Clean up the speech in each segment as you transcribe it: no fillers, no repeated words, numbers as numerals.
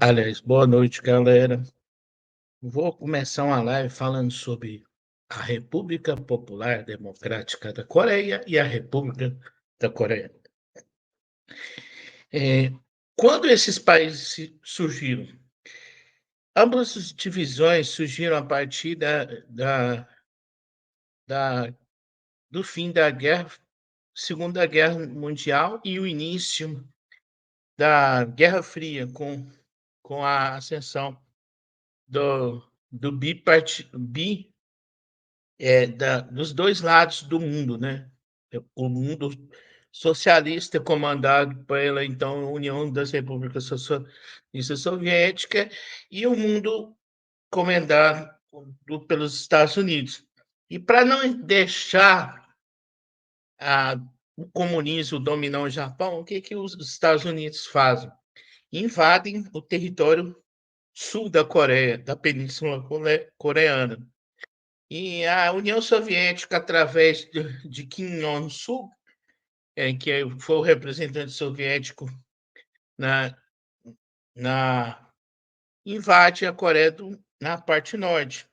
Aliás, boa noite, galera. Vou começar uma live falando sobre a República Popular Democrática da Coreia e a República da Coreia. É, quando esses países surgiram, ambas as divisões surgiram a partir da- do fim da Segunda Guerra Mundial e o início da Guerra Fria, com a ascensão do dos dois lados do mundo, né? O mundo socialista comandado pela então União das Repúblicas Socialistas Soviéticas e o mundo comandado pelos Estados Unidos. E para não deixar o comunismo dominar o Japão, o que os Estados Unidos fazem? Invadem o território sul da Coreia, da Península Coreana. E a União Soviética, através de Kim Jong-suk, que foi o representante soviético na, na invade a Coreia na parte norte.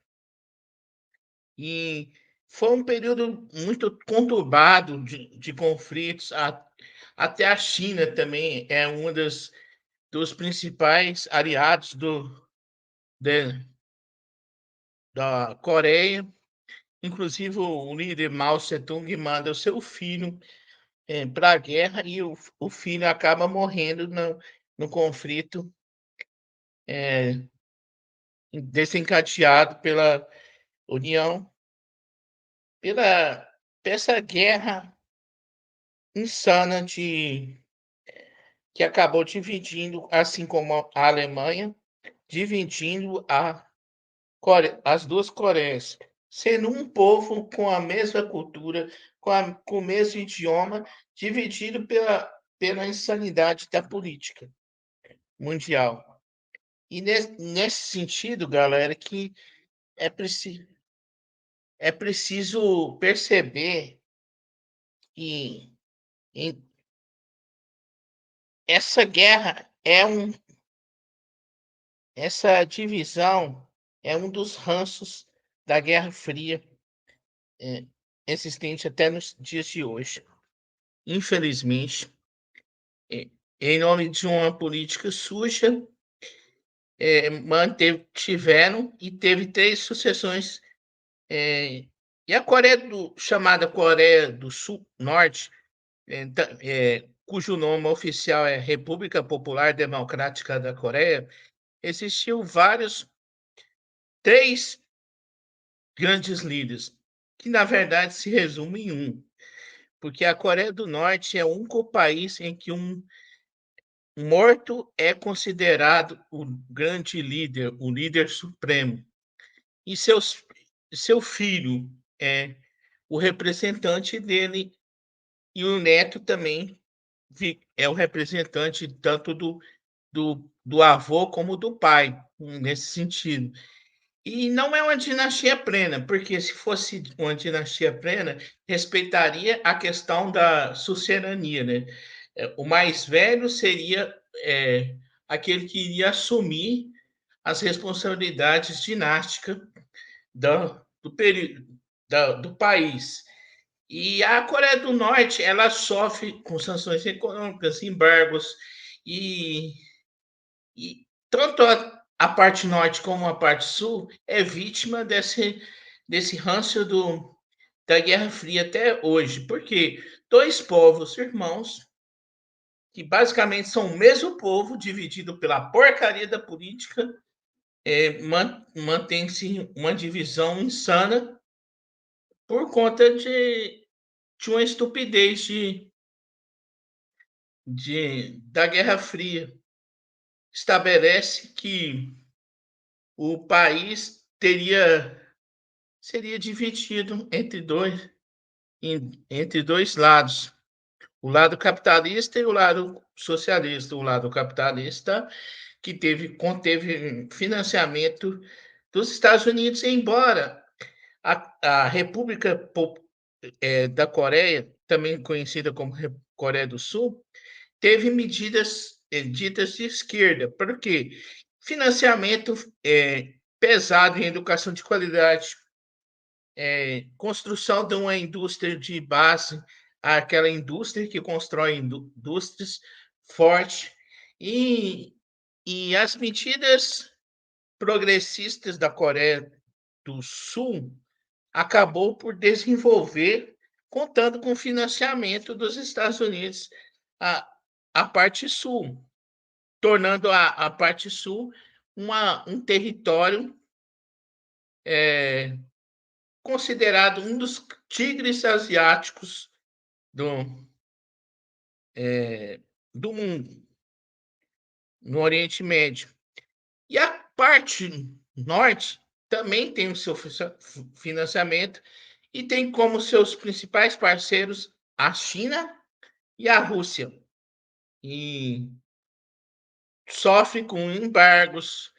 E foi um período muito conturbado de conflitos. Até a China também é um dos principais aliados de, da Coreia. Inclusive, o líder Mao Tse-tung manda o seu filho para a guerra e o filho acaba morrendo no conflito desencadeado pela União, pela essa guerra insana que acabou dividindo, assim como a Alemanha, dividindo as duas Coreias, sendo um povo com a mesma cultura, com o mesmo idioma, dividido pela insanidade da política mundial. E nesse sentido, galera, que é, preci é preciso perceber que em- essa guerra essa divisão é um dos ranços da Guerra Fria é, existente até nos dias de hoje. Infelizmente, é, em nome de uma política suja, tiveram e teve 3 sucessões. E a chamada Coreia do Sul, Norte, cujo nome oficial é República Popular Democrática da Coreia, existiu três grandes líderes, que na verdade se resumem em um, porque a Coreia do Norte é o único país em que um morto é considerado o grande líder, o líder supremo, e seu filho é o representante dele, e o neto também é o representante tanto do avô como do pai, nesse sentido. E não é uma dinastia plena, porque se fosse uma dinastia plena, respeitaria a questão da sucederania, né? O mais velho seria aquele que iria assumir as responsabilidades dinásticas do período do país. E a Coreia do Norte, ela sofre com sanções econômicas, embargos, e, e tanto a parte norte como a parte sul é vítima desse ranço da Guerra Fria até hoje. Porque dois povos irmãos, que basicamente são o mesmo povo, dividido pela porcaria da política, mantém-se uma divisão insana por conta de uma estupidez da Guerra Fria. Estabelece que o país seria dividido entre dois lados, o lado capitalista e o lado socialista. O lado capitalista que conteve financiamento dos Estados Unidos, embora a República da Coreia, também conhecida como Coreia do Sul, teve medidas ditas de esquerda. Por quê? Financiamento pesado em educação de qualidade, construção de uma indústria de base, aquela indústria que constrói indústrias forte, e, e as medidas progressistas da Coreia do Sul acabou por desenvolver, contando com financiamento dos Estados Unidos, a, a parte sul, tornando a parte sul um território é, considerado um dos tigres asiáticos do, do mundo, no Oriente Médio. E a parte norte também tem o seu financiamento e tem como seus principais parceiros a China e a Rússia. E sofre com embargos,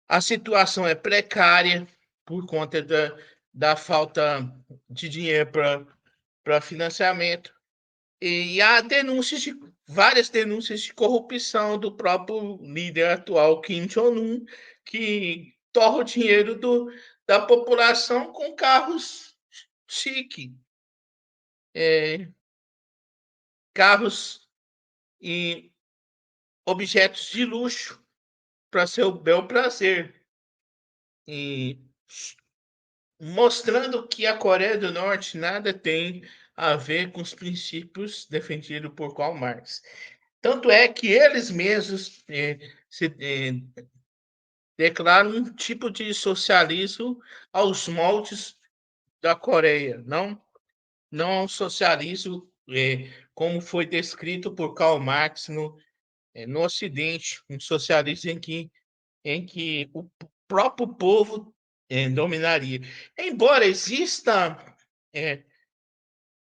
a situação é precária por conta da falta de dinheiro para financiamento. E há várias denúncias de corrupção do próprio líder atual, Kim Jong-un, que torra o dinheiro da população com carros chique, carros e objetos de luxo para seu bel prazer. E mostrando que a Coreia do Norte nada tem a ver com os princípios defendidos por Karl Marx. Tanto é que eles mesmos declaram um tipo de socialismo aos moldes da Coreia, não um socialismo como foi descrito por Karl Marx no Ocidente, um socialismo em que o próprio povo dominaria. Embora exista,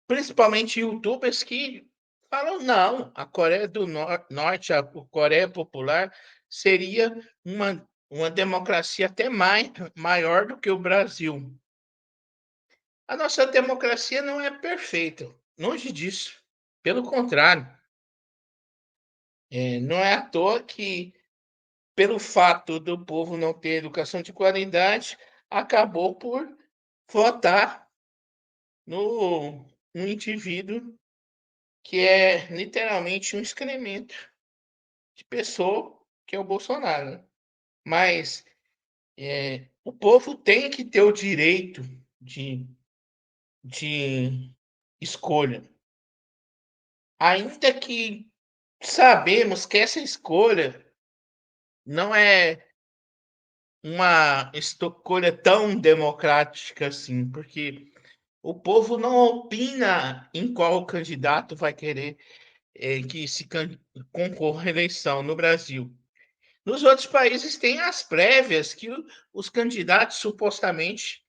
principalmente youtubers que falam, não, a Coreia do Norte, a Coreia Popular, seria uma democracia até maior do que o Brasil. A nossa democracia não é perfeita, longe disso. Pelo contrário, não é à toa que, pelo fato do povo não ter educação de qualidade, acabou por votar no indivíduo que é literalmente um excremento de pessoa, que é o Bolsonaro. Né? Mas o povo tem que ter o direito de escolha. Ainda que sabemos que essa escolha não é uma escolha tão democrática assim, porque o povo não opina em qual candidato vai querer que se concorra à eleição no Brasil. Nos outros países tem as prévias que os candidatos supostamente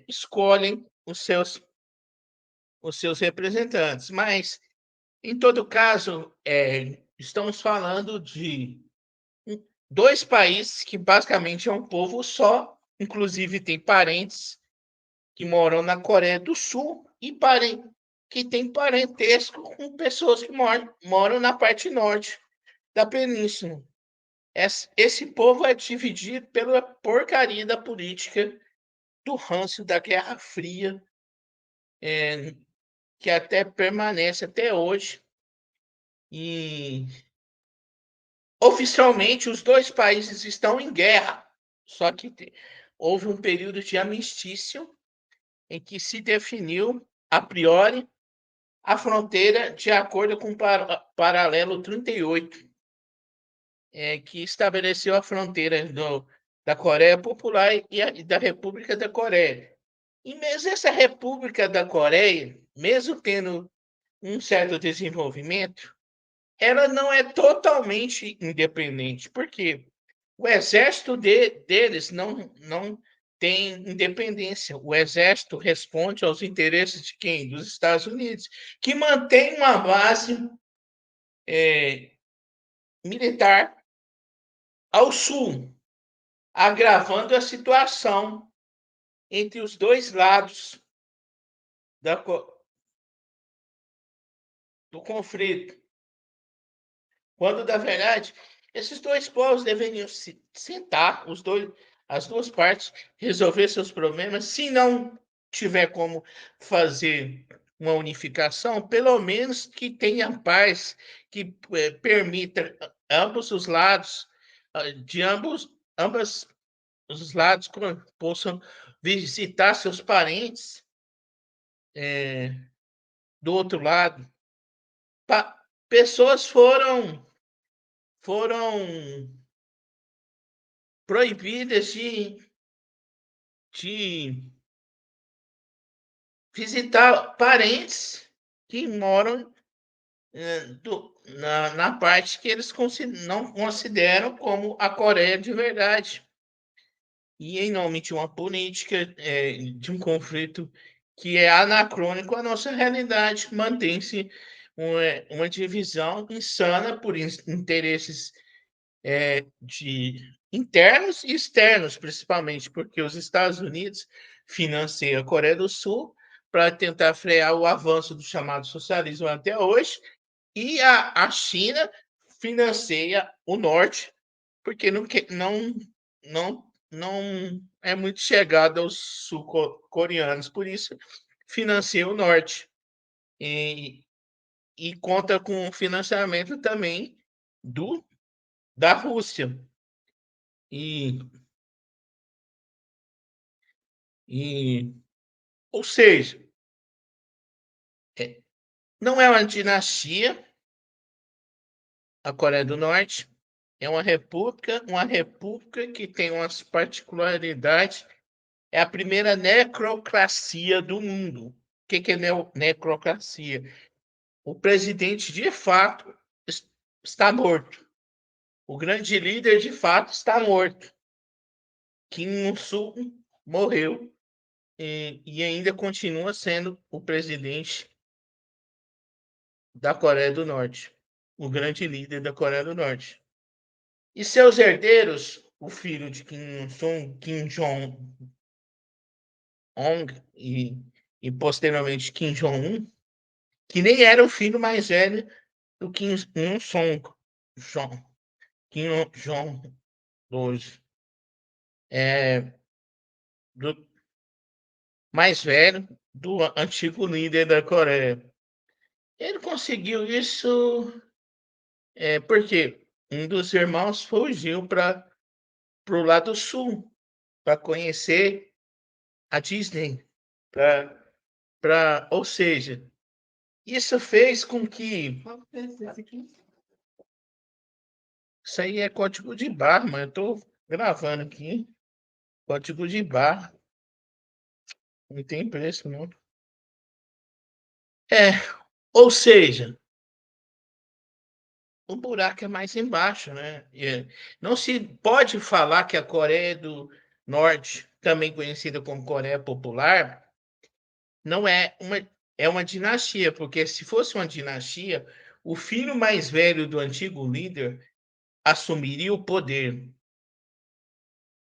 escolhem os seus representantes, mas em todo caso estamos falando de dois países que basicamente é um povo só, inclusive tem parentes que moram na Coreia do Sul e que têm parentesco com pessoas que moram na parte norte da península. Esse povo é dividido pela porcaria da política do ranço da Guerra Fria, que até permanece até hoje. E oficialmente os dois países estão em guerra, só que houve um período de armistício em que se definiu, a priori, a fronteira de acordo com o paralelo 38, que estabeleceu a fronteira da Coreia Popular e da República da Coreia. E mesmo essa República da Coreia, mesmo tendo um certo desenvolvimento, ela não é totalmente independente, porque o exército deles não tem independência. O exército responde aos interesses de quem? Dos Estados Unidos, que mantém uma base militar ao sul, agravando a situação entre os dois lados do conflito. quando, na verdade, esses dois povos deveriam se sentar, as duas partes, resolver seus problemas. Se não tiver como fazer uma unificação, pelo menos que tenha paz, que permita ambos os lados, de ambas os lados possam visitar seus parentes do outro lado. Pessoas foram proibidas de visitar parentes que moram na parte que eles não consideram como a Coreia de verdade. E em nome de uma política, de um conflito que é anacrônico à nossa realidade, mantém-se uma divisão insana por interesses de internos e externos, principalmente, porque os Estados Unidos financiam a Coreia do Sul para tentar frear o avanço do chamado socialismo até hoje, e a China financia o Norte, porque não é muito chegada aos sul-coreanos, por isso financia o Norte. E, e conta com financiamento também da Rússia. E, e, ou seja, não é uma dinastia, a Coreia do Norte é uma república que tem umas particularidades. É a primeira necrocracia do mundo. O que é necrocracia? O presidente, de fato, está morto. O grande líder, de fato, está morto. Kim Il-sung morreu e ainda continua sendo o presidente da Coreia do Norte, o grande líder da Coreia do Norte. E seus herdeiros, o filho de Kim Il-sung, Kim Jong-un e posteriormente Kim Jong-un, que nem era o filho mais velho do Kim Il-sung, Kim Jong-2, do mais velho do antigo líder da Coreia. Ele conseguiu isso porque um dos irmãos fugiu para o lado sul para conhecer a Disney, ou seja, isso fez com que isso aí é código de barra, mas eu estou gravando aqui, código de barra, não tem preço não. Ou seja, o buraco é mais embaixo, né? Não se pode falar que a Coreia do Norte, também conhecida como Coreia Popular, não é uma dinastia, porque se fosse uma dinastia, o filho mais velho do antigo líder assumiria o poder.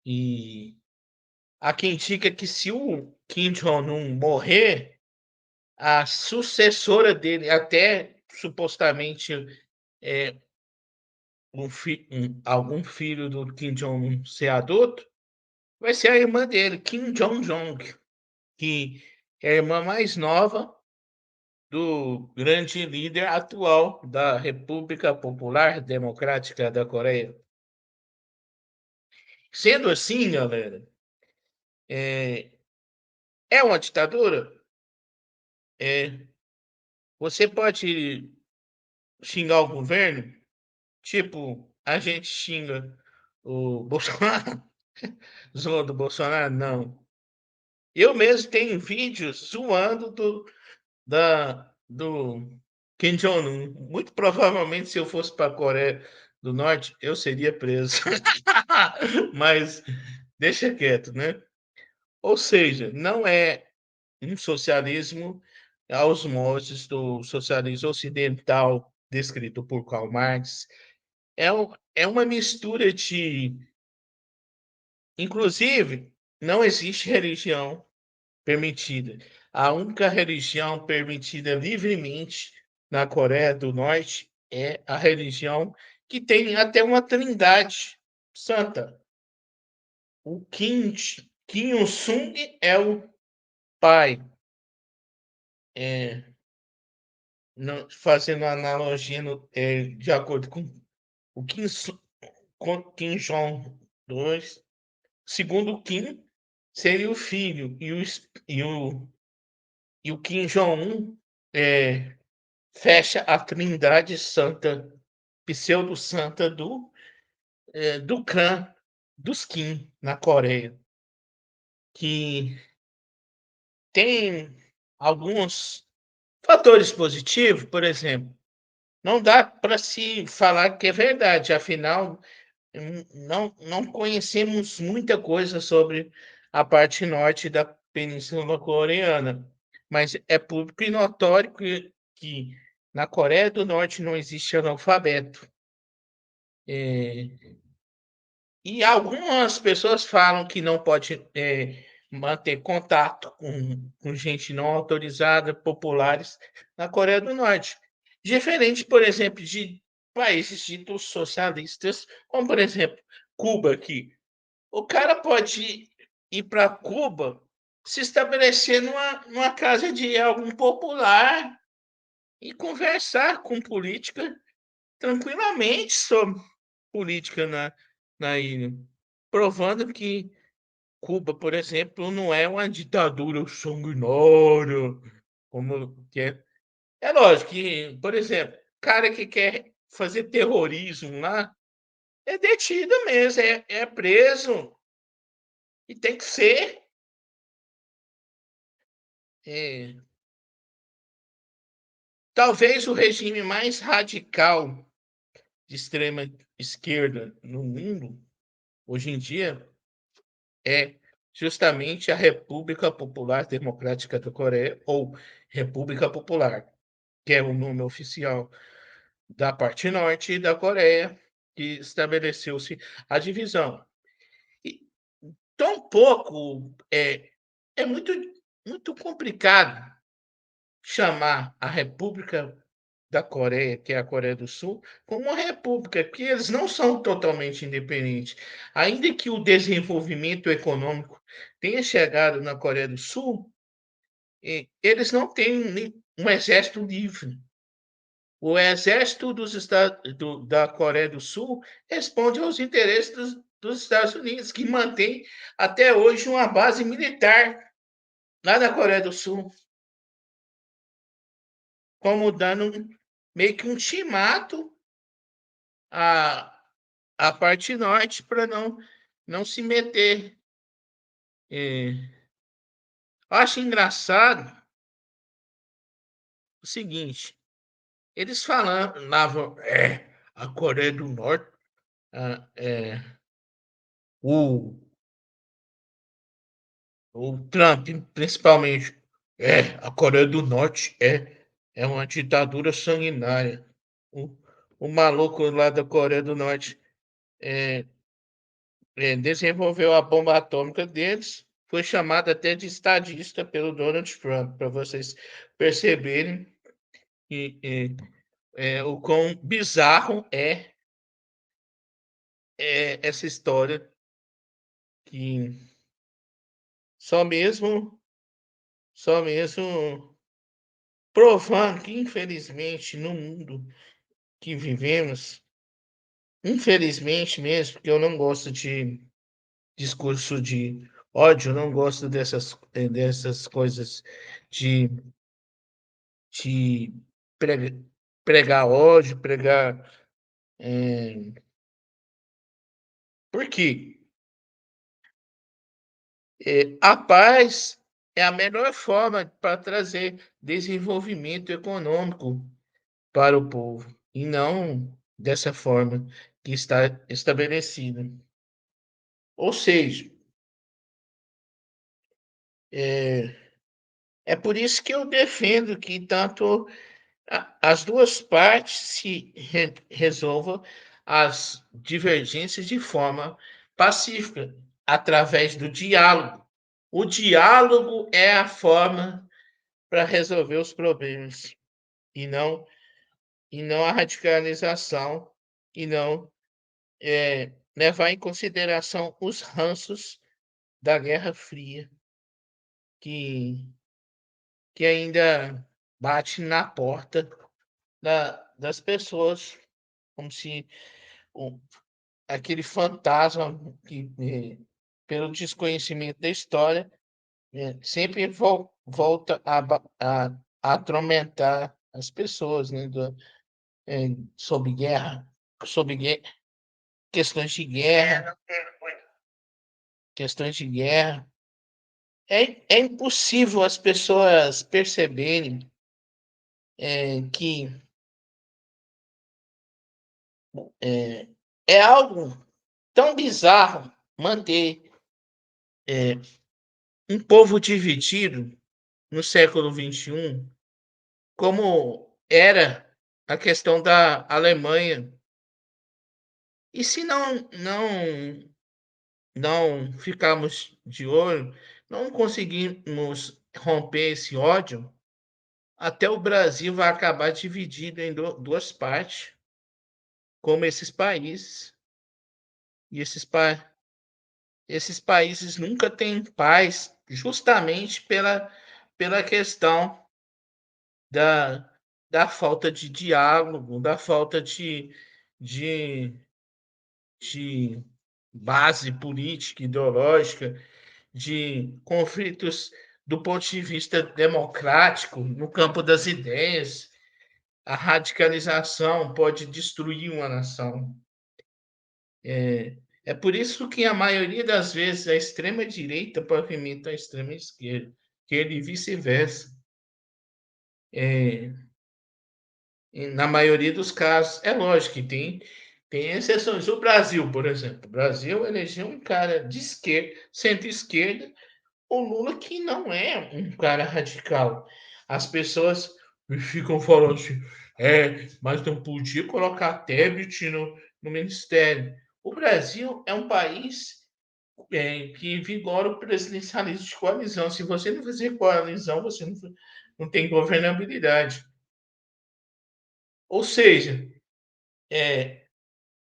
E há quem diga que se o Kim Jong-un morrer, a sucessora dele, até supostamente algum filho do Kim Jong-un ser adulto, vai ser a irmã dele, Kim Jong-jong, que é a irmã mais nova do grande líder atual da República Popular Democrática da Coreia. Sendo assim, galera, é uma ditadura? Você pode xingar o governo, tipo, a gente xinga o Bolsonaro, zoa do Bolsonaro? Não. Eu mesmo tenho vídeos zoando do Kim Jong-un. Muito provavelmente, se eu fosse para a Coreia do Norte, eu seria preso. Mas deixa quieto, né? Ou seja, não é um socialismo aos moldes do socialismo ocidental descrito por Karl Marx. É uma mistura de. Inclusive, não existe religião permitida. A única religião permitida livremente na Coreia do Norte é a religião que tem até uma trindade santa. O Kim Il-sung é o pai, fazendo analogia de acordo com o Kim Jong-2, segundo o Kim, seria o filho, e o Kim Jong-un fecha a trindade santa, pseudo-santa do clã dos Kim na Coreia, que tem alguns fatores positivos, por exemplo, não dá para se falar que é verdade, afinal, não conhecemos muita coisa sobre a parte norte da Península Coreana, mas é público e notório que na Coreia do Norte não existe analfabeto. E algumas pessoas falam que não pode manter contato com gente não autorizada, populares, na Coreia do Norte. Diferente, por exemplo, de países ditos socialistas, como, por exemplo, Cuba, aqui. O cara pode ir para Cuba, se estabelecer numa casa de algum popular e conversar com política tranquilamente sobre política na ilha, provando que Cuba, por exemplo, não é uma ditadura sanguinária, como que é. É lógico que, por exemplo, cara que quer fazer terrorismo lá é detido mesmo, é preso e tem que ser. É, talvez o regime mais radical de extrema esquerda no mundo, hoje em dia, é justamente a República Popular Democrática da Coreia, ou República Popular, que é o nome oficial da parte norte da Coreia, que estabeleceu-se a divisão. E tampouco é muito complicado chamar a República da Coreia, que é a Coreia do Sul, como uma república, porque eles não são totalmente independentes. Ainda que o desenvolvimento econômico tenha chegado na Coreia do Sul, eles não têm um exército livre. O exército da Coreia do Sul responde aos interesses dos Estados Unidos, que mantém até hoje uma base militar lá na Coreia do Sul, como dando meio que um ultimato à, à parte norte para não se meter. Eu acho engraçado o seguinte: eles falavam, a Coreia do Norte, ah, o, o Trump, principalmente, a Coreia do Norte é uma ditadura sanguinária. O, o maluco lá da Coreia do Norte desenvolveu a bomba atômica deles, foi chamado até de estadista pelo Donald Trump, para vocês perceberem o quão bizarro essa história, que só mesmo, só mesmo provando que, infelizmente, no mundo que vivemos, infelizmente mesmo, porque eu não gosto de discurso de ódio, eu não gosto dessas coisas de de pregar ódio, pregar. Por quê? A paz é a melhor forma para trazer desenvolvimento econômico para o povo, e não dessa forma que está estabelecida. Ou seja, é por isso que eu defendo que tanto as duas partes se resolvam as divergências de forma pacífica, através do diálogo. O diálogo é a forma para resolver os problemas, e não e não a radicalização, e não levar em consideração os ranços da Guerra Fria, que, que ainda bate na porta das pessoas, como se o- aquele fantasma que, pelo desconhecimento da história, sempre volta a atormentar as pessoas, né, sobre guerra, sobre questões de guerra, questões de guerra. É impossível as pessoas perceberem que é, é algo tão bizarro manter um povo dividido no século XXI, como era a questão da Alemanha. E se não ficarmos de olho, não conseguimos romper esse ódio, até o Brasil vai acabar dividido em duas partes, como esses países. E esses países nunca têm paz, justamente pela questão da, da falta de diálogo, da falta de, de base política, ideológica, de conflitos do ponto de vista democrático, no campo das ideias. A radicalização pode destruir uma nação. É por isso que a maioria das vezes a extrema-direita pavimenta a extrema-esquerda, e vice-versa. Na maioria dos casos, é lógico que tem exceções. O Brasil, por exemplo, o Brasil elegeu um cara de esquerda, centro-esquerda, o Lula, que não é um cara radical. As pessoas ficam falando assim, mas não podia colocar Tebet no ministério. O Brasil é um país que vigora o presidencialismo de coalizão. Se você não fazer coalizão, você não tem governabilidade. Ou seja,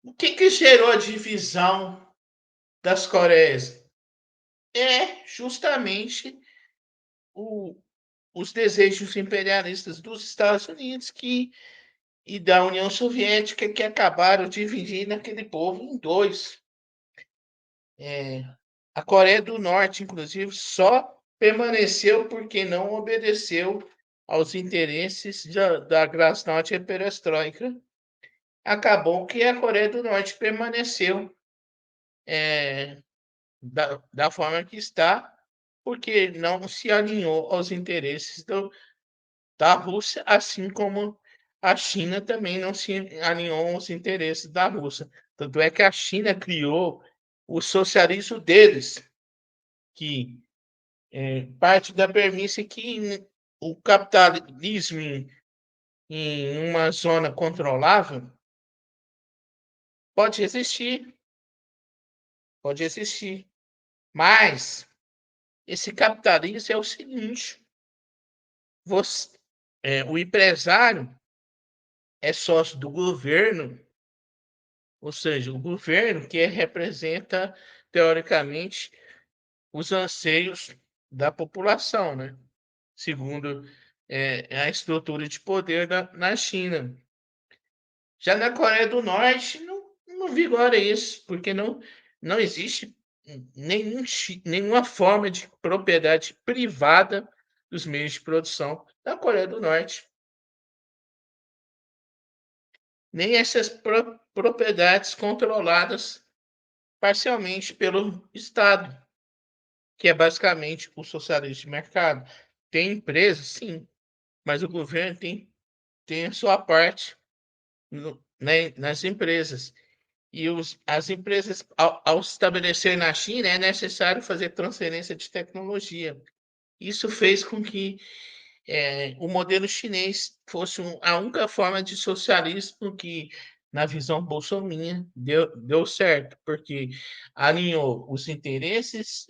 o que gerou a divisão das Coreias? É justamente o, os desejos imperialistas dos Estados Unidos e da União Soviética que acabaram dividindo aquele povo em dois. A Coreia do Norte, inclusive, só permaneceu porque não obedeceu aos interesses da Glasnost e Perestroika. Acabou que a Coreia do Norte permaneceu da forma que está, porque não se alinhou aos interesses da Rússia, assim como a China também não se alinhou aos interesses da Rússia. Tanto é que a China criou o socialismo deles, que parte da premissa que o capitalismo em uma zona controlável pode existir, pode existir. Mas esse capitalismo é o seguinte: você, o empresário é sócio do governo, ou seja, o governo que representa, teoricamente, os anseios da população, né? Segundo a estrutura de poder na China. Já na Coreia do Norte não vigora isso, porque não existe nenhuma forma de propriedade privada dos meios de produção da Coreia do Norte. Nem essas propriedades controladas parcialmente pelo Estado, que é basicamente o socialismo de mercado. Tem empresas, sim, mas o governo tem a sua parte nas empresas. E as empresas, ao se estabelecer na China, é necessário fazer transferência de tecnologia. Isso fez com que o modelo chinês fosse a única forma de socialismo que, na visão bolsominion, deu certo, porque alinhou os interesses,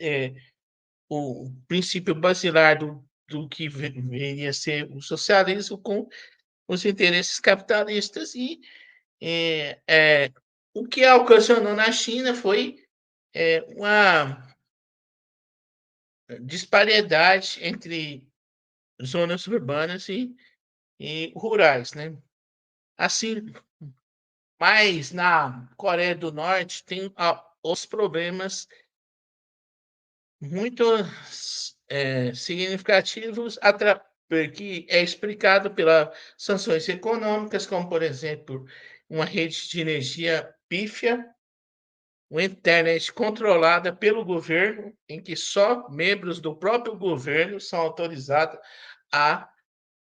o princípio basilar do que viria a ser o socialismo com os interesses capitalistas e o que ocasionou na China foi uma disparidade entre zonas urbanas e rurais, né? Assim, mas na Coreia do Norte tem os problemas muito significativos que é explicado pelas sanções econômicas, como, por exemplo, uma rede de energia pífia, uma internet controlada pelo governo, em que só membros do próprio governo são autorizados a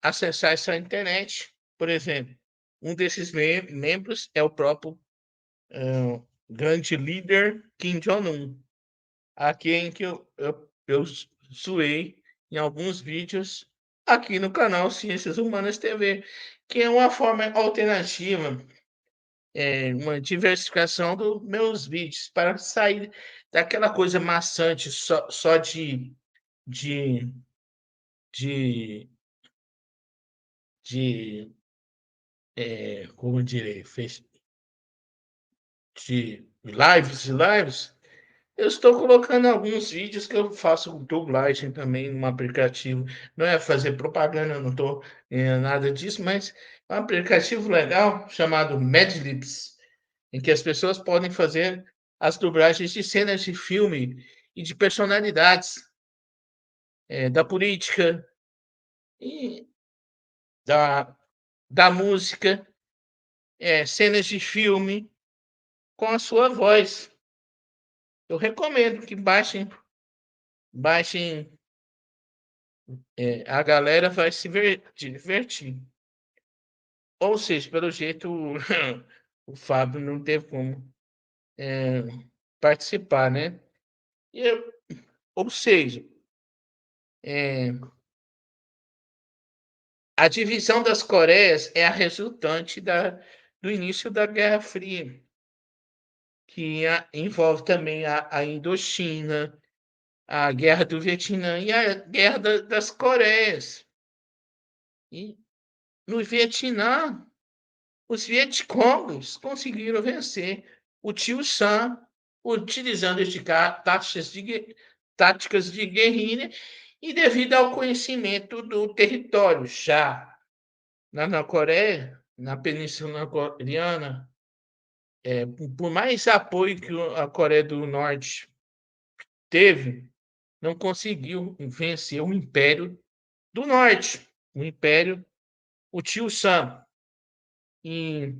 acessar essa internet. Por exemplo, um desses membros é o próprio grande líder Kim Jong-un, a quem que eu zoei em alguns vídeos aqui no canal Ciências Humanas TV, que é uma forma alternativa, uma diversificação dos meus vídeos, para sair daquela coisa maçante só de, de, de como direi, de lives e lives. Eu estou colocando alguns vídeos que eu faço dublagem também no aplicativo. Não é fazer propaganda, não estou nada disso, mas é um aplicativo legal chamado Madlibs, em que as pessoas podem fazer as dublagens de cenas de filme e de personalidades da política e da, da música, cenas de filme com a sua voz. Eu recomendo que baixem, a galera vai se divertir. Ou seja, pelo jeito, o Fábio não teve como participar, né? Ou seja, é, a divisão das Coreias é a resultante do início da Guerra Fria, que envolve também a Indochina, a Guerra do Vietnã e a Guerra das Coreias. E no Vietnã, os Vietcongos conseguiram vencer o Tio Sam, utilizando táticas de guerrilha e devido ao conhecimento do território. Já na Coreia, na Península Coreana, por mais apoio que a Coreia do Norte teve, não conseguiu vencer o Império do Norte, o Tio Sam, e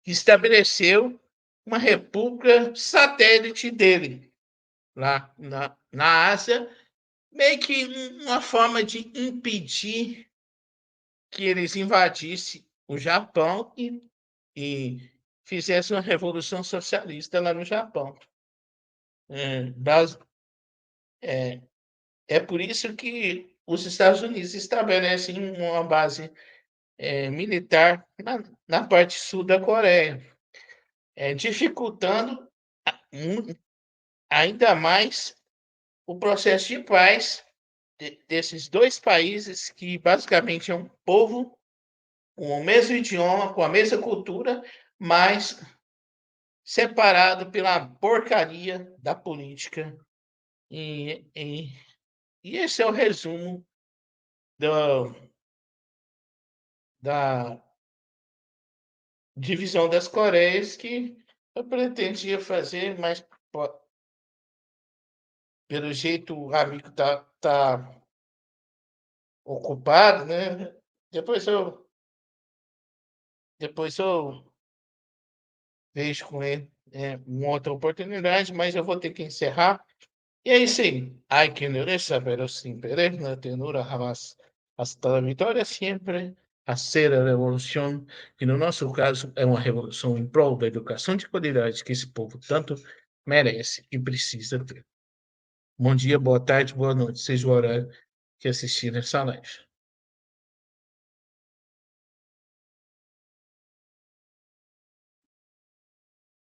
estabeleceu uma república satélite dele, lá na Ásia, meio que uma forma de impedir que eles invadissem o Japão e fizessem uma revolução socialista lá no Japão. É, é, é por isso que os Estados Unidos estabelecem uma base militar na parte sul da Coreia, dificultando ainda mais o processo de paz desses dois países, que basicamente é um povo com o mesmo idioma, com a mesma cultura, mas separado pela porcaria da política. E esse é o resumo do, da divisão das Coreias que eu pretendia fazer, mas pelo jeito o amigo tá ocupado, né? Depois eu, depois eu vejo com ele uma outra oportunidade, mas eu vou ter que encerrar. Y ahí sí, hay que endereza, pero sin perder la tenura jamás. Hasta la victoria siempre, hacer a revolução, que no nosso caso é uma revolução em prol da educação de qualidade que esse povo tanto merece e precisa ter. Bom dia, boa tarde, boa noite, seja o horário que assistir essa live.